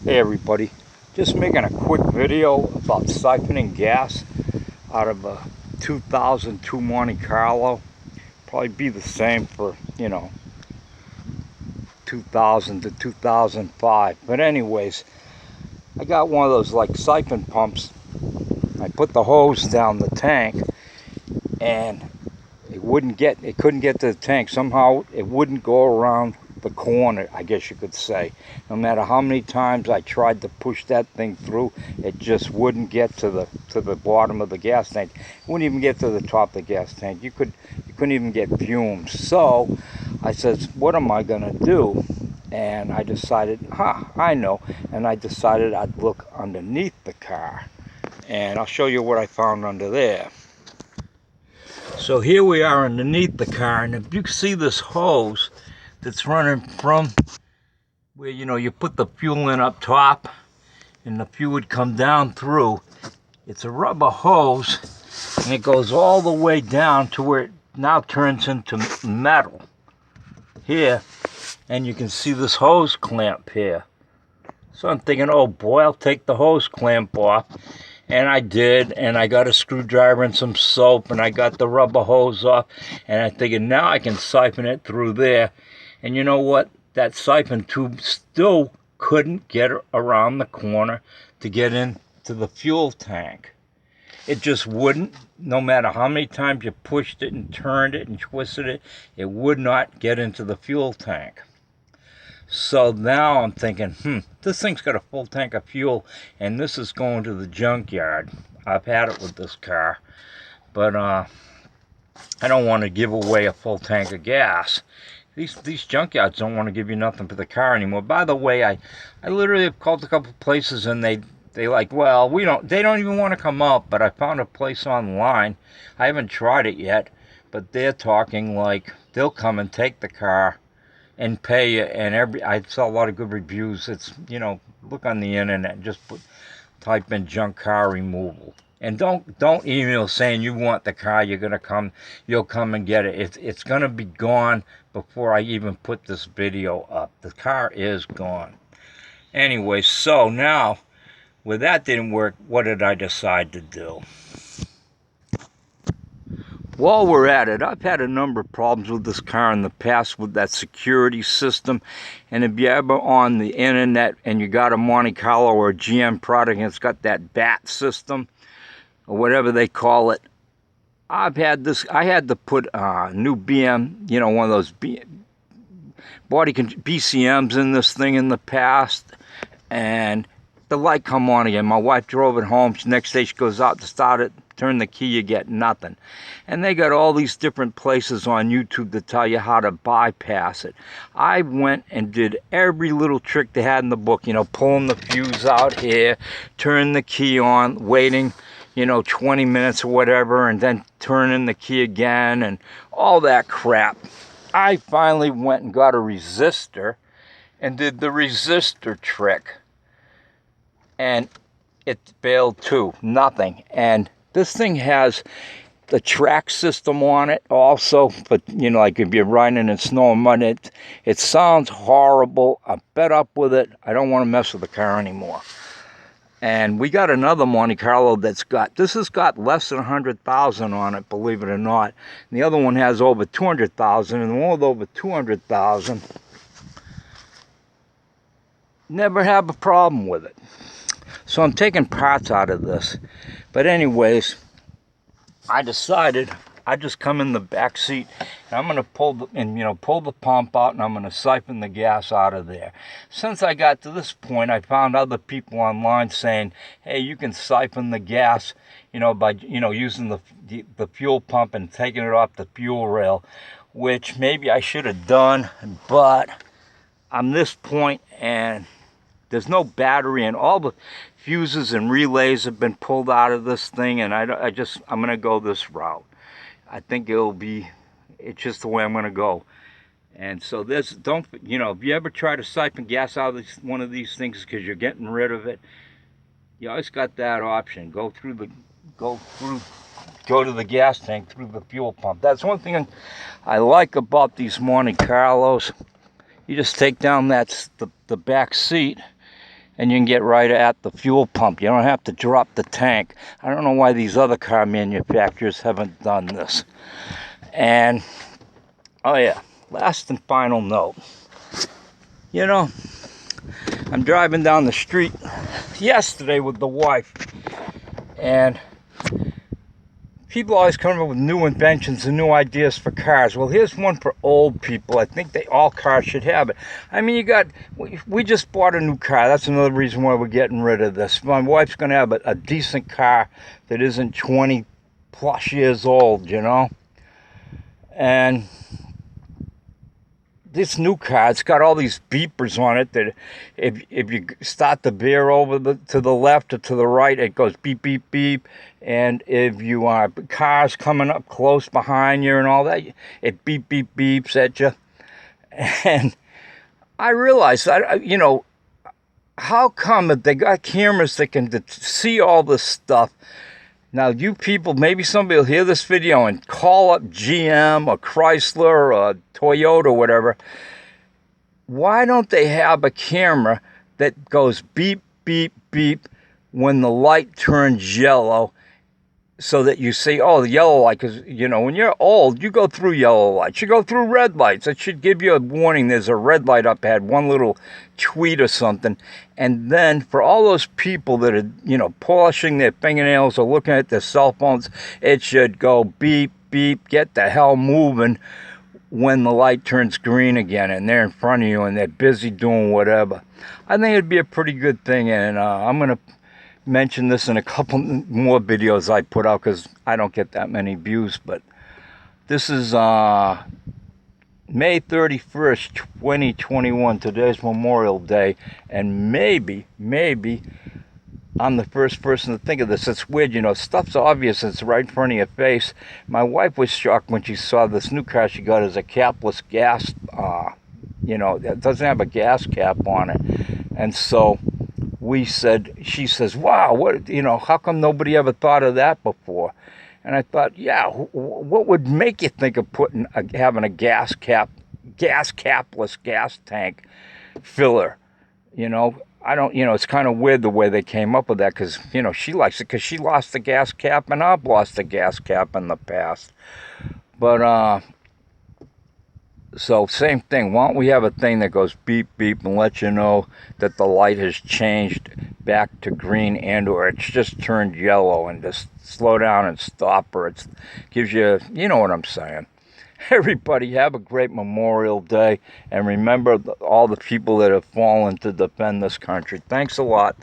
Hey everybody, just making a quick video about siphoning gas out of a 2002 Monte Carlo. Probably be the same for, 2000 to 2005. But anyways, I got one of those like siphon pumps. I put the hose down the tank and it couldn't get to the tank. Somehow it wouldn't go around the corner, I guess you could say. No matter how many times I tried to push that thing through, it just wouldn't get to the bottom of the gas tank. It wouldn't even get to the top of the gas tank. You couldn't even get fumes. So I said, what am I gonna do? And I decided, I know. And I decided I'd look underneath the car. And I'll show you what I found under there. So here we are underneath the car, and if you see this hose that's running from where you put the fuel in up top and the fuel would come down through, it's a rubber hose and it goes all the way down to where it now turns into metal here, and you can see this hose clamp here. So I'm thinking, oh boy, I'll take the hose clamp off. And I did, and I got a screwdriver and some soap, and I got the rubber hose off, and I figured now I can siphon it through there. And you know what? That siphon tube still couldn't get around the corner to get into the fuel tank. It just wouldn't. No matter how many times you pushed it and turned it and twisted it, it would not get into the fuel tank. So now I'm thinking, this thing's got a full tank of fuel, and this is going to the junkyard. I've had it with this car, but I don't want to give away a full tank of gas. These junkyards don't want to give you nothing for the car anymore. By the way, I literally have called a couple places, and they like, well, they don't even want to come out, but I found a place online. I haven't tried it yet, but they're talking like they'll come and take the car and pay you, and I saw a lot of good reviews. It's, look on the internet, just type in junk car removal, and don't email saying you want the car, you'll come and get it. It's gonna be gone before I even put this video up. The car is gone. Anyway, so now when that didn't work, what did I decide to do? While we're at it, I've had a number of problems with this car in the past with that security system. And if you're ever on the internet and you got a Monte Carlo or a GM product and it's got that BAT system, or whatever they call it, I had to put a new BM, one of those BCMs in this thing in the past, and the light come on again. My wife drove it home. Next day she goes out to start it, turn the key, you get nothing. And they got all these different places on YouTube to tell you how to bypass it. I went and did every little trick they had in the book, pulling the fuse out here, turning the key on, waiting 20 minutes or whatever, and then turning the key again, and all that crap. I finally went and got a resistor and did the resistor trick, and it failed too. Nothing. And this thing has the track system on it also, but like if you're riding in snow and mud, it sounds horrible. I'm fed up with it. I don't want to mess with the car anymore. And we got another Monte Carlo this has got less than 100,000 on it, believe it or not. And the other one has over 200,000, and the one with over 200,000, never have a problem with it. So I'm taking parts out of this. But anyways, I decided I just come in the back seat and I'm going to pull the pump out, and I'm going to siphon the gas out of there. Since I got to this point, I found other people online saying, hey, you can siphon the gas, by using the fuel pump and taking it off the fuel rail, which maybe I should have done, but I'm this point and there's no battery, and all the fuses and relays have been pulled out of this thing, and I'm going to go this route. I think it's just the way I'm going to go. And so if you ever try to siphon gas out of one of these things because you're getting rid of it, you always got that option. Go to the gas tank through the fuel pump. That's one thing I like about these Monte Carlos. You just take down the back seat, and you can get right at the fuel pump. You don't have to drop the tank. I don't know why these other car manufacturers haven't done this. And, oh yeah, last and final note. You know, I'm driving down the street yesterday with the wife, and people always come up with new inventions and new ideas for cars. Well, here's one for old people. I think all cars should have it. I mean, we just bought a new car. That's another reason why we're getting rid of this. My wife's going to have a decent car that isn't 20 plus years old, you know? And this new car, it's got all these beepers on it that if you start the veer over to the left or to the right, it goes beep, beep, beep. And if you are cars coming up close behind you and all that, it beep, beep, beeps at you. And I realized, you know, how come that they got cameras that can see all this stuff? Now, you people, maybe somebody will hear this video and call up GM or Chrysler or Toyota or whatever. Why don't they have a camera that goes beep, beep, beep when the light turns yellow, so that you see, oh, the yellow light, because, you know, when you're old, you go through yellow lights. You go through red lights. It should give you a warning. There's a red light up ahead, one little tweet or something. And then for all those people that are, you know, polishing their fingernails or looking at their cell phones, it should go beep, beep, get the hell moving when the light turns green again and they're in front of you and they're busy doing whatever. I think it'd be a pretty good thing, and I'm going to mention this in a couple more videos I put out because I don't get that many views. But this is May 31st, 2021. Today's Memorial Day, and maybe I'm the first person to think of this. It's weird, you know, stuff's obvious, it's right in front of your face. My wife was shocked when she saw this new car she got as a capless gas, you know, it doesn't have a gas cap on it. And so she says, wow, what, you know, how come nobody ever thought of that before? And I thought, yeah, what would make you think of having a capless gas tank filler? You know, I don't, you know, it's kind of weird the way they came up with that, because, you know, she likes it because she lost the gas cap and I've lost the gas cap in the past. But, so same thing. Why don't we have a thing that goes beep, beep and let you know that the light has changed back to green, and or it's just turned yellow, and just slow down and stop, or it gives you, you know what I'm saying. Everybody have a great Memorial Day, and remember all the people that have fallen to defend this country. Thanks a lot.